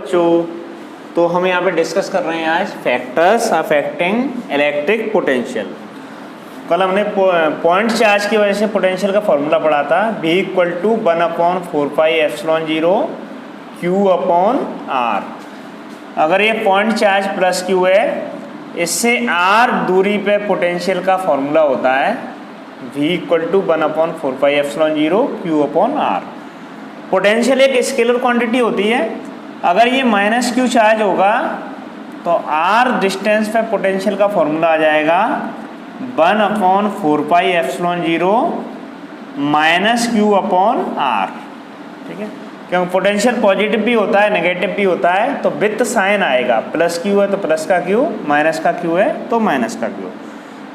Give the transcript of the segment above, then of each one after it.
तो हम यहाँ पे डिस्कस कर रहे हैं आज फैक्टर्स अफेक्टिंग इलेक्ट्रिक पोटेंशियल। कल हमने पॉइंट चार्ज की वजह से पोटेंशियल का फॉर्मूला पढ़ा था, V = 1/4πε0 Q/R। अगर ये पॉइंट चार्ज प्लस Q है, इससे R दूरी पे पोटेंशियल का फॉर्मूला होता है V = 1/4πε0 Q/R। पोटेंशियल एक स्केलर क्वांटिटी होती है। अगर ये -Q चार्ज होगा तो R डिस्टेंस पे पोटेंशियल का फॉर्मूला आ जाएगा 1/4πε0 -Q/R। ठीक है, क्योंकि पोटेंशियल पॉजिटिव भी होता है नेगेटिव भी होता है, तो विथ साइन आएगा। प्लस Q है तो प्लस का Q, माइनस का Q है तो माइनस का Q।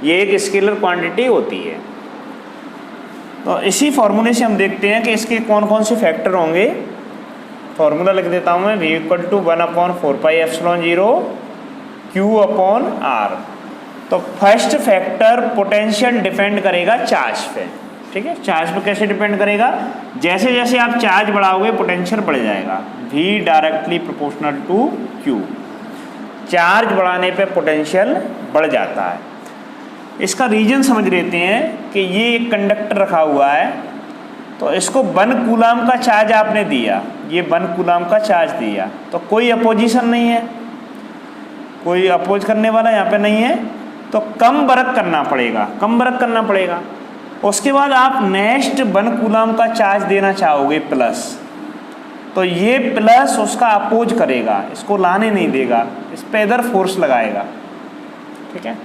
ये एक स्केलर क्वांटिटी होती है। तो इसी फॉर्मूले से हम देखते हैं कि इसके कौन कौन से फैक्टर होंगे। फॉर्मूला लिख देता हूँ मैं, V = 1/4πε0 Q/R। तो फर्स्ट फैक्टर पोटेंशियल डिपेंड करेगा चार्ज पे। ठीक है, चार्ज पे कैसे डिपेंड करेगा? जैसे जैसे आप चार्ज बढ़ाओगे पोटेंशियल बढ़ जाएगा। V directly proportional to Q। Charge बढ़ाने पे पोटेंशियल बढ़ जाता है। इसका रीजन समझ लेते हैं कि ये एक कंडक्टर रखा हुआ है, तो इसको 1 कूलाम का चार्ज आपने दिया, ये 1 कूलाम का चार्ज दिया, तो कोई अपोजिशन नहीं है, कोई अपोज करने वाला यहाँ पे नहीं है, तो कम वर्क करना पड़ेगा। उसके बाद आप नेक्स्ट 1 कूलाम का चार्ज देना चाहोगे प्लस, तो ये प्लस उसका अपोज करेगा, इसको लाने नहीं देगा, इस पे इधर फोर्स लगाएगा। ठीक है,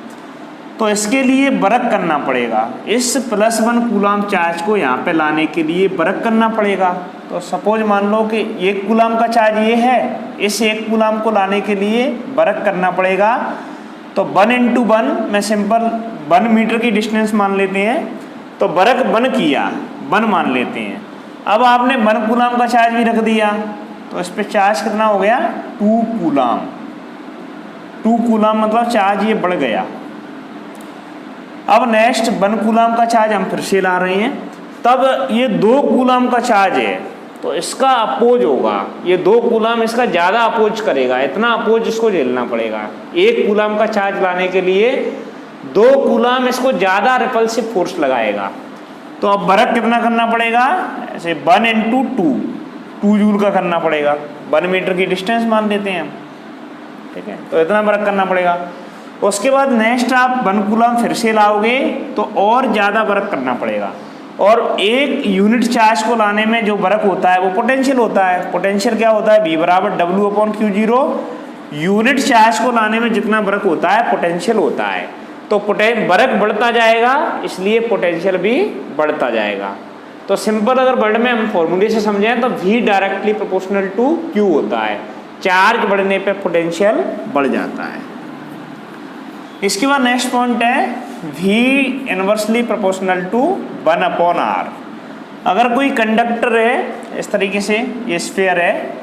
तो इसके लिए वर्क करना पड़ेगा। इस +1 कूलाम चार्ज को यहाँ पे लाने के लिए वर्क करना पड़ेगा। तो सपोज मान लो कि 1 कूलाम का चार्ज ये है, इस 1 कूलाम को लाने के लिए वर्क करना पड़ेगा। तो 1 × 1 में सिंपल 1 मीटर की डिस्टेंस मान लेते हैं, तो वर्क 1 किया, 1 मान लेते हैं। अब आपने 1 कूलाम का चार्ज भी रख दिया, तो इस पर चार्ज कितना हो गया? 2 कूलाम। 2 कूलाम मतलब चार्ज ये बढ़ गया। अब नेक्स्ट 1 कूलाम का चार्ज हम फिर से ला रहे हैं, तब ये 2 कूलाम का चार्ज है, तो इसका अपोज होगा। ये 2 कूलाम इसका ज़्यादा अपोज करेगा, इतना अपोज इसको झेलना पड़ेगा। 1 कूलाम का चार्ज लाने के लिए 2 कूलाम इसको ज़्यादा रिपल्सिव फोर्स लगाएगा। तो अब वर्क कितना करना पड़ेगा? ऐसे 1 × 2 जूल का करना पड़ेगा। 1 मीटर की डिस्टेंस मान लेते हैं हम। ठीक है, तो इतना वर्क करना पड़ेगा। उसके बाद नेक्स्ट आप 1 कूलाम फिर से लाओगे तो और ज़्यादा वर्क करना पड़ेगा। और एक यूनिट चार्ज को लाने में जो वर्क होता है वो पोटेंशियल होता है। पोटेंशियल क्या होता है? V = W/Q0। यूनिट चार्ज को लाने में जितना वर्क होता है पोटेंशियल होता है। तो वर्क बढ़ता जाएगा, इसलिए पोटेंशियल भी बढ़ता जाएगा। तो सिंपल अगर वर्ड में हम फॉर्मूले से समझें तो V directly proportional to Q होता है। चार्ज बढ़ने पे पोटेंशियल बढ़ जाता है। इसके बाद नेक्स्ट पॉइंट है V inversely proportional to 1/R। अगर कोई कंडक्टर है, इस तरीके से ये स्फीयर है,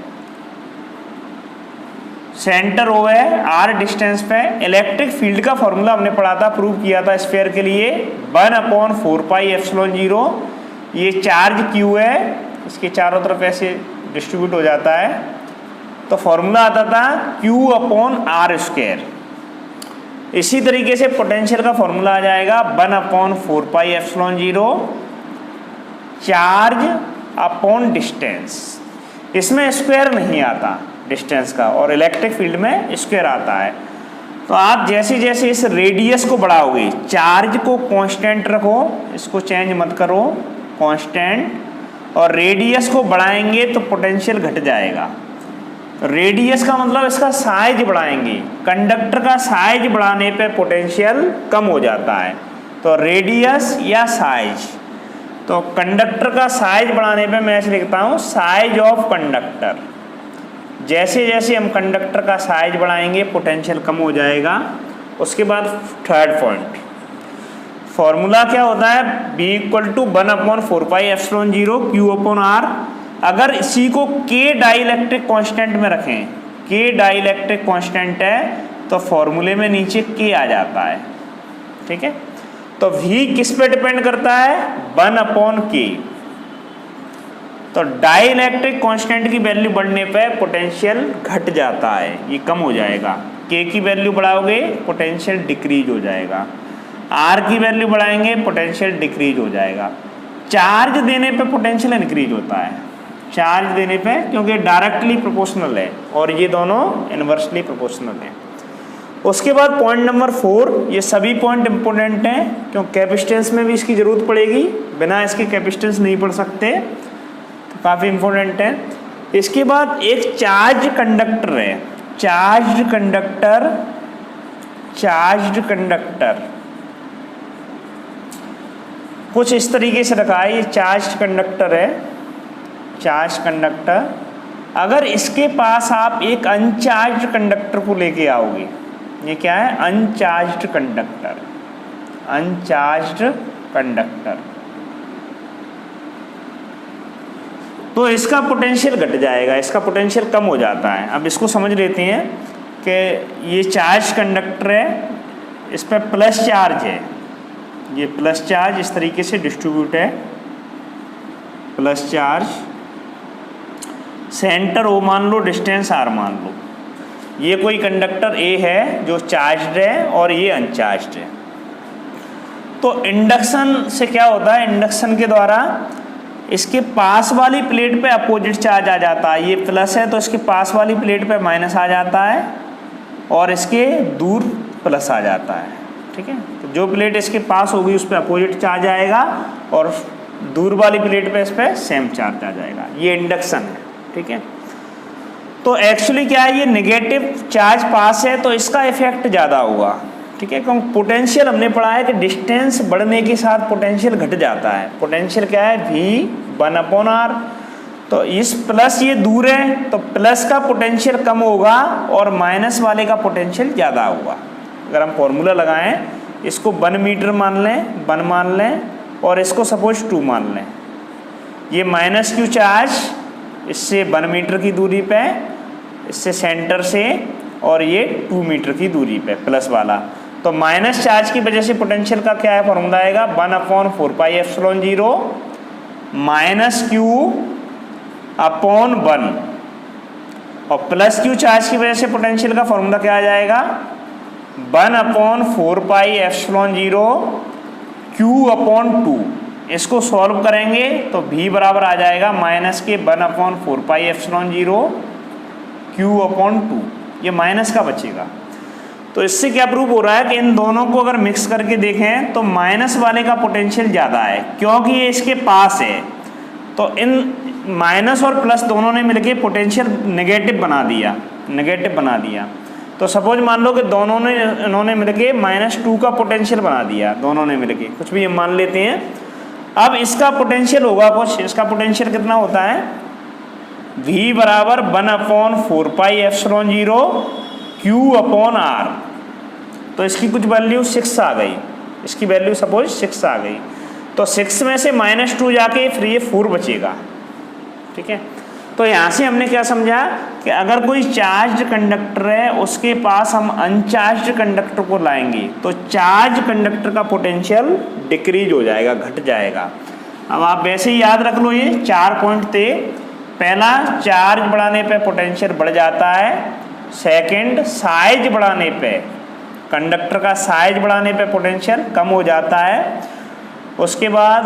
सेंटर O है, R डिस्टेंस पे, इलेक्ट्रिक फील्ड का फॉर्मूला हमने पढ़ा था, प्रूव किया था स्फीयर के लिए 1/4πε0। ये चार्ज Q है, इसके चारों तरफ ऐसे डिस्ट्रीब्यूट हो जाता है, तो फॉर्मूला आता था Q/R²। इसी तरीके से पोटेंशियल का फॉर्मूला आ जाएगा 1/4πε0 चार्ज अपॉन डिस्टेंस। इसमें स्क्वायर नहीं आता डिस्टेंस का, और इलेक्ट्रिक फील्ड में स्क्वायर आता है। तो आप जैसे जैसे इस रेडियस को बढ़ाओगे, चार्ज को कांस्टेंट रखो, इसको चेंज मत करो, कांस्टेंट, और रेडियस को बढ़ाएंगे तो पोटेंशियल घट जाएगा। रेडियस का मतलब इसका साइज बढ़ाएंगे, कंडक्टर का साइज बढ़ाने पे पोटेंशियल कम हो जाता है। तो रेडियस या साइज, तो कंडक्टर का साइज बढ़ाने पे मैं ऐसे लिखता हूँ साइज ऑफ कंडक्टर। जैसे जैसे हम कंडक्टर का साइज बढ़ाएंगे पोटेंशियल कम हो जाएगा। उसके बाद थर्ड पॉइंट, फॉर्मूला क्या होता है? V = 1/4πε0 Q/R। अगर इसी को K डाइलेक्ट्रिक कांस्टेंट में रखें, K डाइलेक्ट्रिक कांस्टेंट है, तो फॉर्मूले में नीचे K आ जाता है। ठीक है, तो V किस पे डिपेंड करता है? 1/K। तो डाइलेक्ट्रिक कांस्टेंट की वैल्यू बढ़ने पे पोटेंशियल घट जाता है, ये कम हो जाएगा। के की वैल्यू बढ़ाओगे पोटेंशियल डिक्रीज हो जाएगा, आर की वैल्यू बढ़ाएंगे पोटेंशियल डिक्रीज हो जाएगा। चार्ज देने पे पोटेंशियल इंक्रीज होता है, चार्ज देने पे, क्योंकि डायरेक्टली प्रोपोर्शनल है और ये दोनों इन्वर्सली प्रोपोर्शनल हैं। उसके बाद पॉइंट नंबर 4, ये सभी पॉइंट इंपॉर्टेंट हैं क्योंकि कैपेसिटेंस में भी इसकी ज़रूरत पड़ेगी, बिना इसके कैपेसिटेंस नहीं पढ़ सकते, तो काफ़ी इंपॉर्टेंट है। इसके बाद एक चार्ज कंडक्टर है, चार्ज कंडक्टर, चार्ज कंडक्टर कुछ इस तरीके से रखा है, ये चार्ज कंडक्टर है, चार्ज कंडक्टर। अगर इसके पास आप एक अनचार्ज कंडक्टर को लेके आओगे, ये क्या है, अनचार्ज्ड कंडक्टर, अनचार्ज्ड कंडक्टर, तो इसका पोटेंशियल घट जाएगा, इसका पोटेंशियल कम हो जाता है। अब इसको समझ लेते हैं कि ये चार्ज कंडक्टर है, इस पर प्लस चार्ज है, ये प्लस चार्ज इस तरीके से डिस्ट्रीब्यूट है, प्लस चार्ज, सेंटर ओ मान लो, डिस्टेंस आर मान लो। ये कोई कंडक्टर ए है जो चार्ज्ड है और ये अनचार्ज्ड है। तो इंडक्शन से क्या होता है, इंडक्शन के द्वारा इसके पास वाली प्लेट पे अपोजिट चार्ज आ जाता है, ये प्लस है तो इसके पास वाली प्लेट पे माइनस आ जाता है और इसके दूर प्लस आ जाता है, ठीक है। तो जो प्लेट इसके पास होगी उस पर अपोजिट चार्ज आएगा और दूर वाली प्लेट पे इस पर सेम चार्ज आ जाएगा, ये इंडक्शन है, ठीक है। तो एक्चुअली क्या है, ये नेगेटिव चार्ज पास है तो इसका इफेक्ट ज़्यादा हुआ, ठीक है, क्योंकि पोटेंशियल हमने पढ़ा है कि डिस्टेंस बढ़ने के साथ पोटेंशियल घट जाता है। पोटेंशियल क्या है, V1/R। तो इस प्लस ये दूर है तो प्लस का पोटेंशियल कम होगा और माइनस वाले का पोटेंशियल ज़्यादा होगा। अगर हम फॉर्मूला लगाएं, इसको 1 मीटर मान लें, 1 मान लें और इसको सपोज 2 मान लें, ये माइनस क्यू चार्ज इससे 1 मीटर की दूरी पे, इससे सेंटर से, और ये 2 मीटर की दूरी पे प्लस वाला। तो माइनस चार्ज की वजह से पोटेंशियल का क्या है, फॉर्मूला आएगा 1/4πε0 माइनस क्यू अपॉन 1, और प्लस क्यू चार्ज की वजह से पोटेंशियल का फॉर्मूला क्या आ जाएगा, 1/4πε0 Q/2। इसको सॉल्व करेंगे तो V बराबर आ जाएगा माइनस के 1/4πε0 Q/2, ये माइनस का बचेगा। तो इससे क्या प्रूव हो रहा है कि इन दोनों को अगर मिक्स करके देखें तो माइनस वाले का पोटेंशियल ज़्यादा है क्योंकि ये इसके पास है। तो इन माइनस और प्लस दोनों ने मिलके पोटेंशियल नेगेटिव बना दिया, नेगेटिव बना दिया। तो सपोज मान लो कि दोनों ने, इन्होंने मिलके -2 का पोटेंशियल बना दिया, दोनों ने मिलके, कुछ भी मान लेते हैं। अब इसका पोटेंशियल होगा कुछ, इसका पोटेंशियल कितना होता है, V बराबर 1/4πε0 Q/R। तो इसकी कुछ वैल्यू 6 आ गई, इसकी वैल्यू सपोज 6 आ गई। तो 6 में से -2 जाके फिर ये 4 बचेगा, ठीक है। तो यहाँ से हमने क्या समझा कि अगर कोई चार्ज कंडक्टर है उसके पास हम अनचार्ज कंडक्टर को लाएंगे तो चार्ज कंडक्टर का पोटेंशियल डिक्रीज हो जाएगा, घट जाएगा। अब आप वैसे ही याद रख लो, ये 4 पॉइंट थे। पहला, चार्ज बढ़ाने पे पोटेंशियल बढ़ जाता है। सेकंड, साइज बढ़ाने पे, कंडक्टर का साइज बढ़ाने पे पोटेंशियल कम हो जाता है। उसके बाद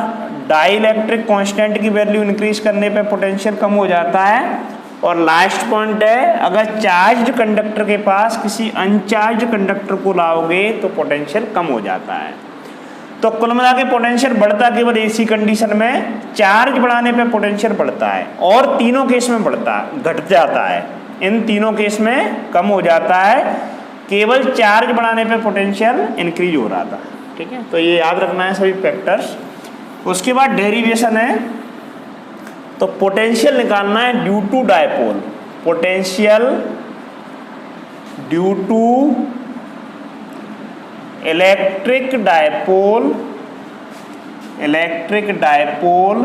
डाइलेक्ट्रिक कांस्टेंट की वैल्यू इंक्रीज करने पे पोटेंशियल कम हो जाता है। और लास्ट पॉइंट है, अगर चार्ज कंडक्टर के पास किसी अनचार्ज कंडक्टर को लाओगे तो पोटेंशियल कम हो जाता है। तो कुल मिला के पोटेंशियल बढ़ता केवल ऐसी कंडीशन में, चार्ज बढ़ाने पे पोटेंशियल बढ़ता है और तीनों केस में बढ़ता, घट जाता है। इन तीनों केस में कम हो जाता है, केवल चार्ज बढ़ाने पे पोटेंशियल इंक्रीज हो रहा था, ठीक है। तो ये याद रखना है सभी फैक्टर्स। उसके बाद डेरिवेशन है, तो पोटेंशियल निकालना है due to dipole, potential due to electric dipole, electric dipole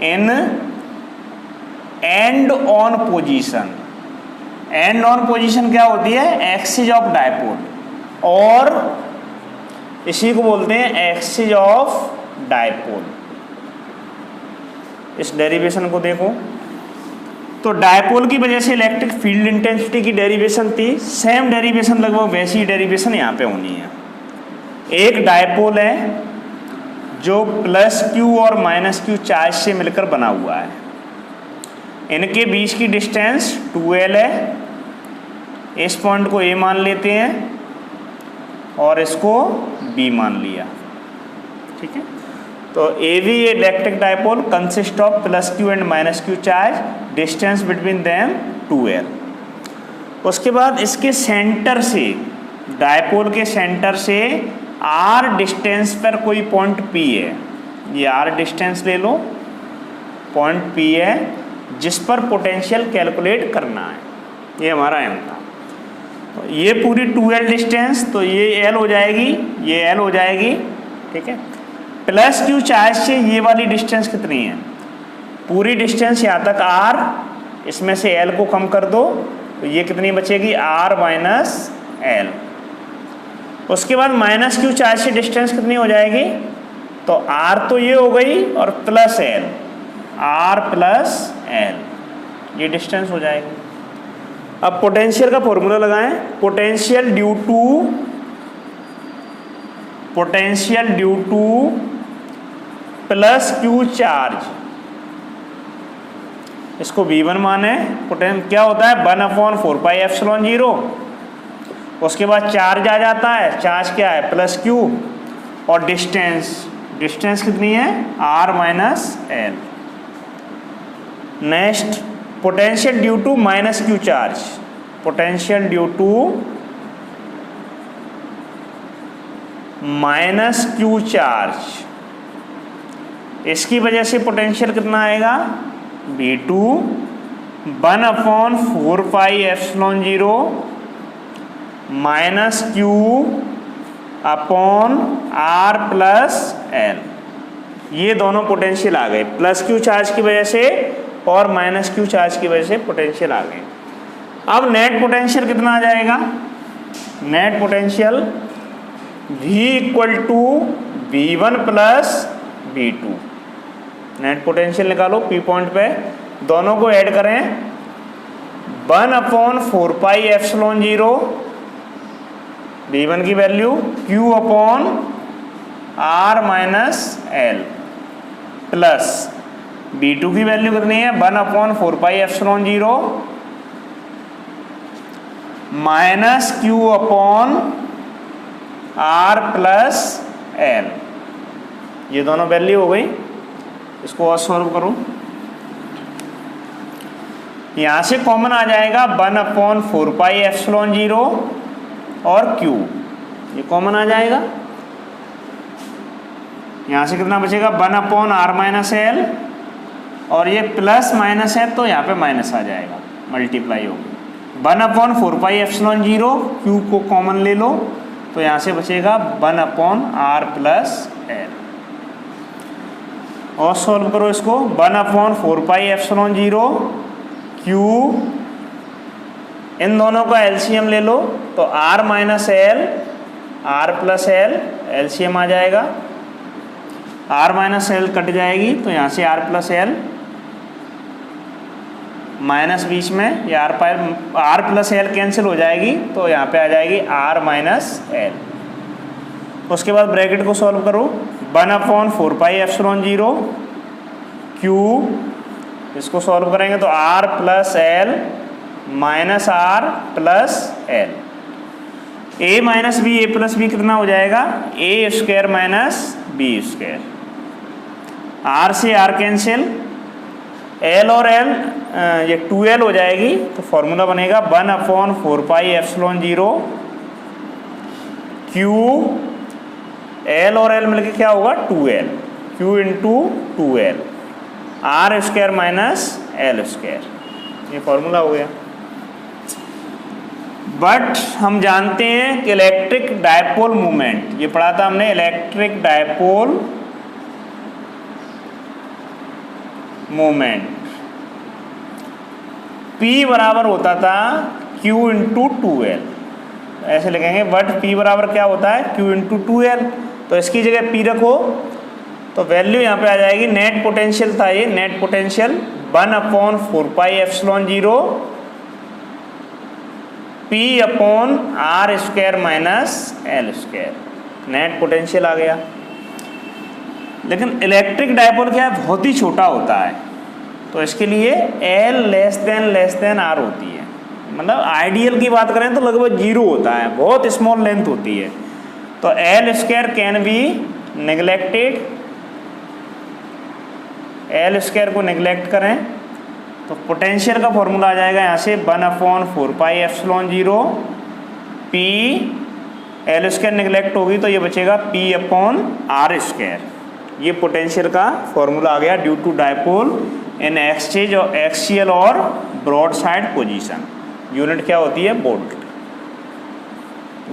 in end on position. End on position क्या होती है, एक्सिस ऑफ डायपोल, और इसी को बोलते हैं एक्सिस ऑफ डायपोल। इस डेरिवेशन को देखो, तो डायपोल की वजह से इलेक्ट्रिक फील्ड इंटेंसिटी की डेरिवेशन थी, सेम डेरिवेशन लगभग वैसी ही डेरिवेशन यहाँ पे होनी है। एक डायपोल है जो प्लस क्यू और माइनस क्यू चार्ज से मिलकर बना हुआ है, इनके बीच की डिस्टेंस 2L है। इस पॉइंट को A मान लेते हैं और इसको B मान लिया, ठीक है। तो AV electric dipole consist of plus Q and minus q charge, distance between them 2L। उसके बाद इसके सेंटर से, डायपोल के सेंटर से R डिस्टेंस पर कोई पॉइंट P है, ये R डिस्टेंस ले लो, पॉइंट P है जिस पर पोटेंशियल कैलकुलेट करना है, ये हमारा M था। तो ये पूरी 2L डिस्टेंस, तो ये L हो जाएगी, ये L हो जाएगी, ठीक है। प्लस क्यू चार्ज से ये वाली डिस्टेंस कितनी है, पूरी डिस्टेंस यहाँ तक R, इसमें से L को कम कर दो तो ये कितनी बचेगी, R माइनस L। उसके बाद माइनस क्यू चार्ज से डिस्टेंस कितनी हो जाएगी, तो R तो ये हो गई और plus L, R plus L, ये डिस्टेंस हो जाएगी। अब पोटेंशियल का फॉर्मूला लगाएं, potential due two plus Q charge, इसको V1 माने, क्या होता है 1/4πε0, उसके बाद चार्ज आ जाता है, चार्ज क्या है प्लस क्यू, और डिस्टेंस कितनी है R minus L। Next potential due to minus q charge, potential due to minus q charge, इसकी वजह से पोटेंशियल कितना आएगा V2 1/4πε0 minus q upon R plus L। ये दोनों पोटेंशियल आ गए, प्लस क्यू चार्ज की वजह से और माइनस क्यू चार्ज की वजह से पोटेंशियल आ गए। अब नेट पोटेंशियल कितना आ जाएगा, net potential V equal to V1 plus V2। Net potential निकालो P पॉइंट पे, दोनों को ऐड करें 1/4πε0 V1 की value Q upon R minus L plus B2 की वैल्यू कितनी है 1/4πε0 minus Q upon R plus L। ये दोनों वैल्यू हो गई, इसको और सॉल्व करो। यहाँ से कॉमन आ जाएगा 1/4πε0 और Q, ये कॉमन आ जाएगा। यहाँ से कितना बचेगा 1/R माइनस L, और ये प्लस माइनस है तो यहाँ पे माइनस आ जाएगा, मल्टीप्लाई होगी 1/4πε0, Q को कॉमन ले लो तो यहाँ से बचेगा 1/R प्लस L। और सॉल्व करो इसको, 1/4πε0 Q, इन दोनों का एलसीएम ले लो तो R minus L, R plus L, LCM आ जाएगा, R माइनस L कट जाएगी तो यहाँ से R प्लस L, माइनस बीच में ये R प्लस L कैंसिल हो जाएगी तो यहाँ पे आ जाएगी R माइनस L। उसके बाद ब्रैकेट को सॉल्व करो, 1/4πε0 Q, इसको सॉल्व करेंगे तो R plus L minus R plus L, A minus B, A plus B कितना हो जाएगा A square minus B square, R से R कैंसिल, L और L ये 2L हो जाएगी तो फॉर्मूला बनेगा 1/4πε0 Q, L और L मिलके क्या होगा 2L, Q into 2L, R square minus L square, ये फॉर्मूला हो गया। बट हम जानते हैं कि इलेक्ट्रिक डायपोल मूवमेंट, ये पढ़ा था हमने, इलेक्ट्रिक डायपोल मूवमेंट P बराबर होता था Q इंटू 2L, ऐसे लिखेंगे, बट P बराबर क्या होता है Q इंटू 2L, तो इसकी जगह P रखो, तो वैल्यू यहाँ पे आ जाएगी, नेट पोटेंशियल था ये, net potential 1/4πε0 P/r² minus L², net potential आ गया। लेकिन इलेक्ट्रिक डायपोल क्या है, बहुत ही छोटा होता है, तो इसके लिए L r होती है। मतलब आइडियल की बात करें तो लगभग 0 होता है, बहुत स्मॉल लेंथ होती है। तो L² can be neglected, L² को नेग्लेक्ट करें तो पोटेंशियल का फॉर्मूला आ जाएगा यहाँ से 1/4πε0 P, L² नेग्लेक्ट होगी तो ये बचेगा P/r²। ये पोटेंशियल का फॉर्मूला आ गया due to dipole in exchange और एक्सियल और ब्रॉड साइड पोजीशन। यूनिट क्या होती है, वोल्ट।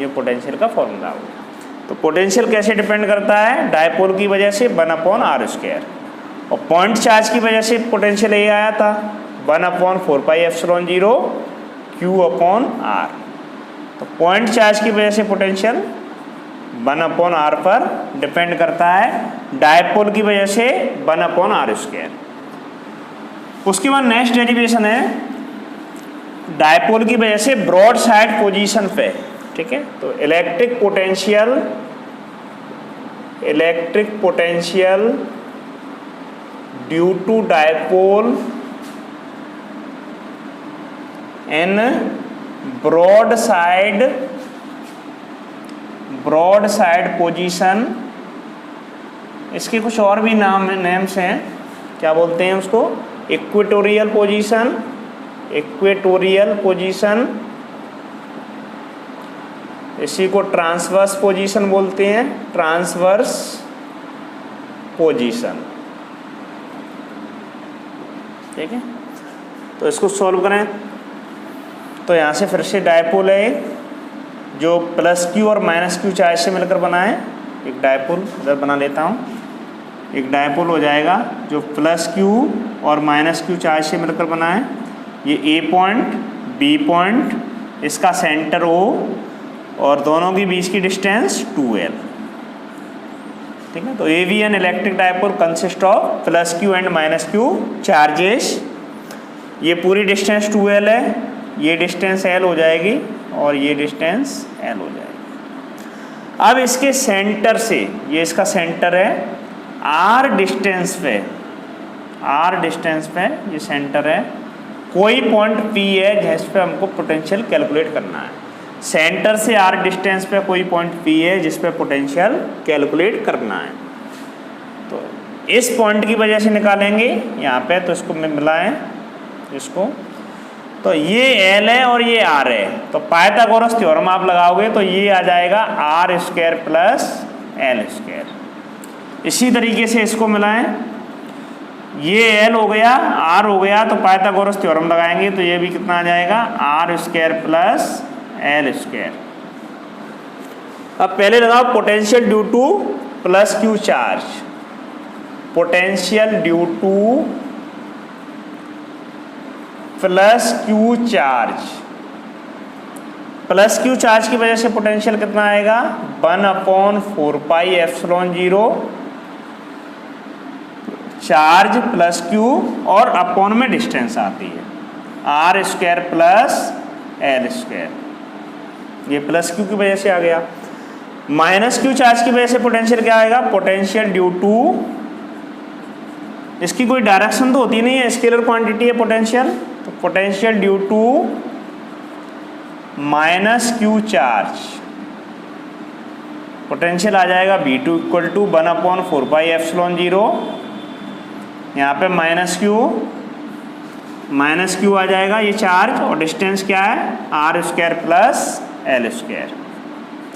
ये पोटेंशियल का फॉर्मूला हो गया। तो पोटेंशियल कैसे डिपेंड करता है, डायपोल की वजह से 1/r², और पॉइंट चार्ज की वजह से पोटेंशियल ये आया था 1/4πε0 Q/r। तो पॉइंट चार्ज की वजह से पोटेंशियल 1/r पर डिपेंड करता है, डायपोल की वजह से 1/r²। उसके बाद नेक्स्ट डेरिवेशन है डायपोल की वजह से ब्रॉड साइड पोजीशन पे, ठीक है। तो electric potential due to dipole in broad side position. इसके कुछ और भी नेम्स हैं, क्या बोलते हैं उसको, इक्वेटोरियल पोजीशन, इसी को ट्रांसवर्स पोजीशन बोलते हैं, ट्रांसवर्स पोजीशन, ठीक है। तो इसको सॉल्व करें तो यहाँ से फिर से डायपोल है जो +q और -q चार्ज से मिलकर बना है। एक डायपोल इधर बना लेता हूँ, एक डायपोल हो जाएगा जो +q और -q चार्ज से मिलकर बना है। ये A पॉइंट, B पॉइंट, इसका सेंटर O और दोनों के बीच की डिस्टेंस 2L, ठीक है। तो AV electric dipole consist of +q and -q charges. ये पूरी डिस्टेंस 2L है, ये डिस्टेंस L हो जाएगी और ये डिस्टेंस L हो जाएगी। अब इसके सेंटर से, ये इसका सेंटर है, R डिस्टेंस पे ये सेंटर है, कोई पॉइंट P है जिस पे हमको पोटेंशियल कैलकुलेट करना है। सेंटर से R डिस्टेंस पे कोई पॉइंट P है जिस पे पोटेंशियल कैलकुलेट करना है। तो इस पॉइंट की वजह से निकालेंगे यहाँ पे, तो इसको मिलाएं इसको, तो ये L है और ये R है, तो पाइथागोरस थ्योरम आप लगाओगे तो ये आ जाएगा R² + L²। इसी तरीके से इसको मिलाएं, ये L हो गया, R हो गया, तो पाइथागोरस थ्योरम लगाएंगे तो ये भी कितना आ जाएगा, R² + L²। अब पहले लगाओ potential due to +q charge, potential due to +q charge की वजह से पोटेंशियल कितना आएगा, 1/4πε0 चार्ज +q और अपॉन में डिस्टेंस आती है R² + L²। ये +q की वजह से आ गया। -q चार्ज की वजह से पोटेंशियल क्या आएगा, पोटेंशियल ड्यू टू, इसकी कोई डायरेक्शन तो होती नहीं है, स्केलर क्वांटिटी है पोटेंशियल, तो potential due to -q charge, potential आ जाएगा V2 = 1/4πε0, यहाँ पे -q आ जाएगा ये चार्ज, और डिस्टेंस क्या है, R² + L²,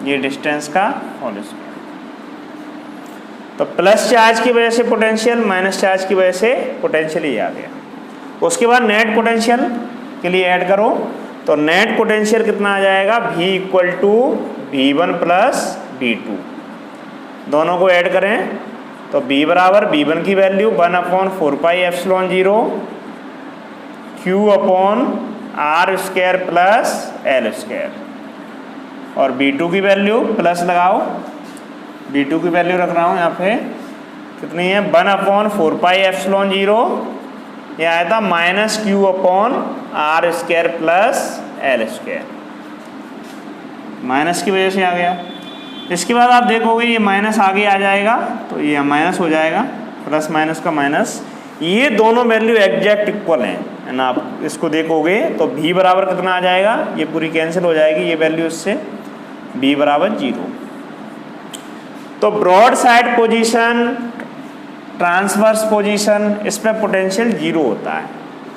ये डिस्टेंस का होल स्क्वायर। तो प्लस चार्ज की वजह से पोटेंशियल, माइनस चार्ज की वजह से पोटेंशियल ये आ गया। उसके बाद नेट पोटेंशियल के लिए ऐड करो, तो नेट पोटेंशियल कितना आ जाएगा, V = V1 + V2, दोनों को ऐड करें तो B = V1 की वैल्यू 1/4πε0 Q/r² + L², और B2 की वैल्यू प्लस लगाओ, B2 की वैल्यू रख रहा हूँ यहाँ पे कितनी है 1/4πε0, ये आया था -q/r² प्लस l², माइनस की वजह से आ गया। इसके बाद आप देखोगे ये माइनस आगे आ जाएगा तो ये माइनस हो जाएगा, प्लस माइनस का माइनस, ये दोनों वैल्यू एग्जैक्ट इक्वल हैं ना। आप इसको देखोगे तो v बराबर कितना आ जाएगा, ये पूरी कैंसिल हो जाएगी ये वैल्यू इससे, v बराबर 0। तो broad side position, transverse position, इस पर पोटेंशियल 0 होता है,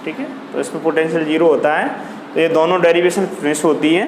ठीक है। तो इस पर पोटेंशियल 0 होता है, तो ये दोनों डेरिवेशन फिनिश होती है।